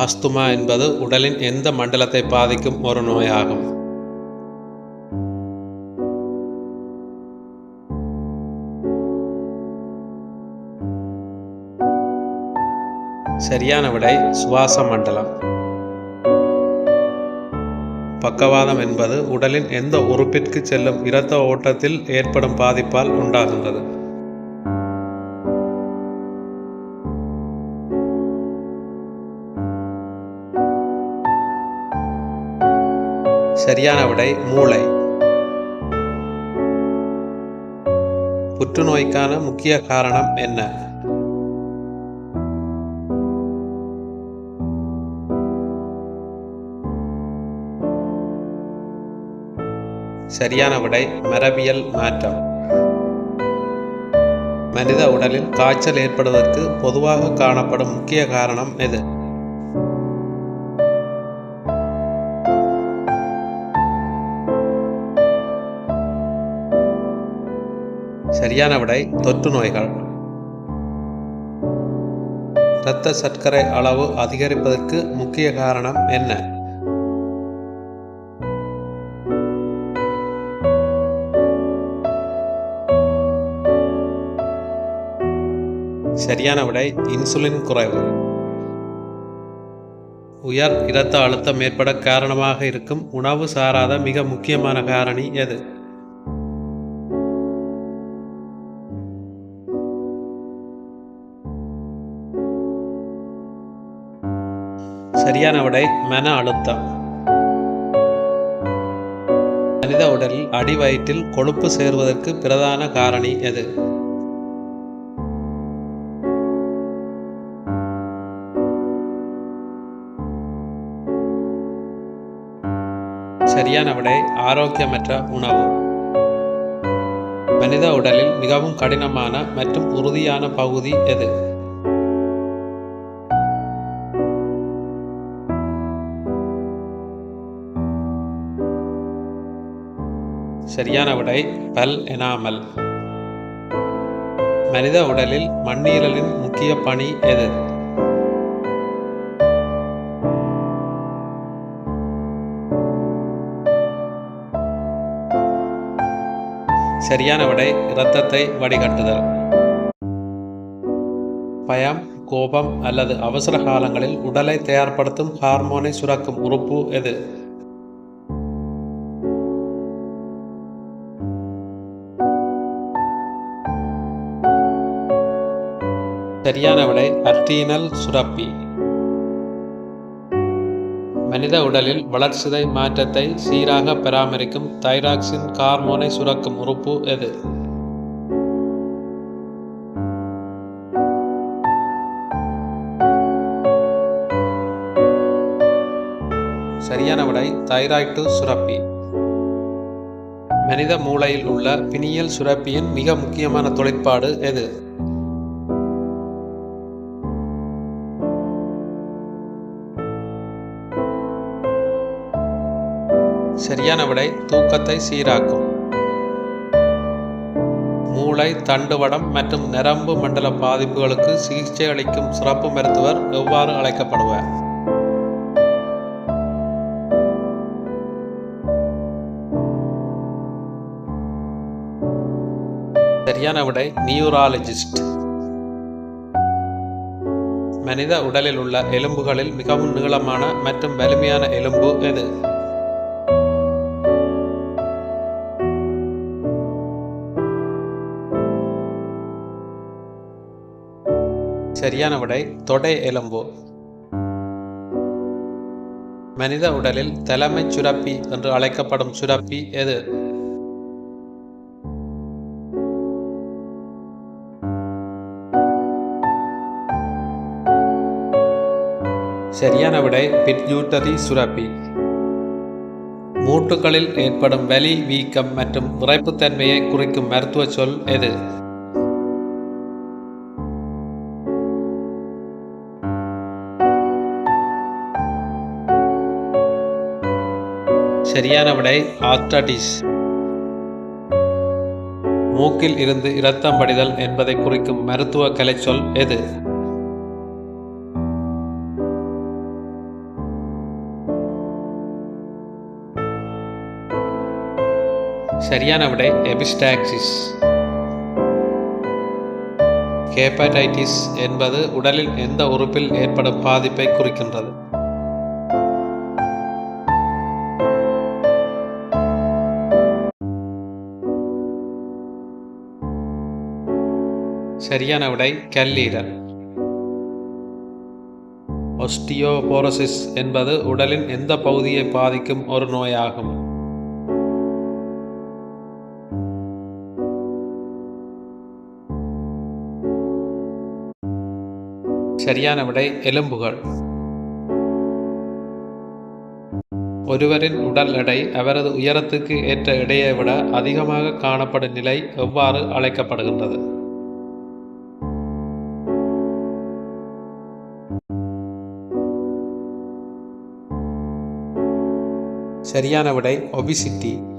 Asthma என்பது உடலின் எந்த மண்டலத்தை பாதிக்கும் ஒரு நோயாகும். சரியான விடை சுவாச மண்டலம். பக்கவாதம் என்பது உடலின் எந்த உறுப்பிற்கு செல்லும் இரத்த ஓட்டத்தில் ஏற்படும் பாதிப்பால் உண்டாகின்றது. சரியான விடை மூளை. புற்றுநோய்க்கான முக்கிய காரணம் என்ன? சரியான விடை மரபியல் மாற்றம். மனித உடலில் காய்ச்சல் ஏற்படுவதற்கு பொதுவாக காணப்படும் முக்கிய காரணம் எது? சரியான விடை தொற்று நோய்கள். இரத்த சர்க்கரை அளவு அதிகரிப்பதற்கு முக்கிய காரணம் என்ன? சரியான விடை இன்சுலின் குறைவு. உயர் இரத்த அழுத்தம் ஏற்பட காரணமாக இருக்கும் உணவு சாராத மிக முக்கியமான காரணி எது? சரியான விடை மன அழுத்தம். மனித உடலில் அடிவயிற்றில் கொழுப்பு சேர்வதற்கு பிரதான காரணி எது? சரியான விடை ஆரோக்கியமற்ற உணவு. மனித உடலில் மிகவும் கடினமான மற்றும் உறுதியான பகுதி எது? சரியான விடை பல் எனாமல். மனித உடலில் மண்ணீரலின் முக்கிய பணி எது? சரியான விடை இரத்தத்தை வடிகட்டுதல். பயம், கோபம் அல்லது அவசர காலங்களில் உடலை தயார்படுத்தும் ஹார்மோனை சுரக்கும் உறுப்பு எது? சரியான விடை அட்ரீனல் சுரப்பி. மனித உடலில் வளர்சிதை மாற்றத்தை சீராக பராமரிக்கும் தைராக்சின் ஹார்மோனை சுரக்கும் உறுப்பு எது? சரியான விடை தைராய்டு சுரப்பி. மனித மூளையில் உள்ள பினியல் சுரப்பியின் மிக முக்கியமான தொழிற்பாடு எது? சரியான விடை தூக்கத்தை சீராக்கும். மூளை, தண்டுவடம் மற்றும் நரம்பு மண்டல பாதிப்புகளுக்கு சிகிச்சை அளிக்கும் சிறப்பு மருத்துவர் எவ்வாறு அழைக்கப்படுவார்? சரியான விடை நியூராலஜிஸ்ட். மனித உடலில் உள்ள எலும்புகளில் மிகவும் நீளமான மற்றும் வலிமையான எலும்பு எது? சரியான விடை தொடை எலும்பு. மனித உடலில் தலைமை சுரப்பி என்று அழைக்கப்படும் சுரப்பி எது? சரியான விடை பிட்யூட்டரி சுரப்பி. மூட்டுகளில் ஏற்படும் வலி, வீக்கம் மற்றும் விறைப்புத்தன்மையை குறிக்கும் மருத்துவ சொல் எது? சரியான விடை ஆர்த்ரைட்டிஸ். மூக்கில் இருந்து இரத்தம் வடிதல் என்பதை குறிக்கும் மருத்துவ கலைச்சொல் எது? சரியான விடை எபிஸ்டாக்சிஸ். ஹெப்படைட்டிஸ் என்பது உடலில் எந்த உறுப்பில் ஏற்படும் பாதிப்பை குறிக்கின்றது? சரியான விடை கல்லீரல். ஒஸ்டியோபோரோசிஸ் என்பது உடலின் எந்த பகுதியை பாதிக்கும் ஒரு நோயாகும்? சரியான விடை எலும்புகள். ஒருவரின் உடல் எடை அவரது உயரத்துக்கு ஏற்ற எடையை விட அதிகமாக காணப்படும் நிலை எவ்வாறு அழைக்கப்படுகின்றது? சரியான விடை ஒபிசிட்டி.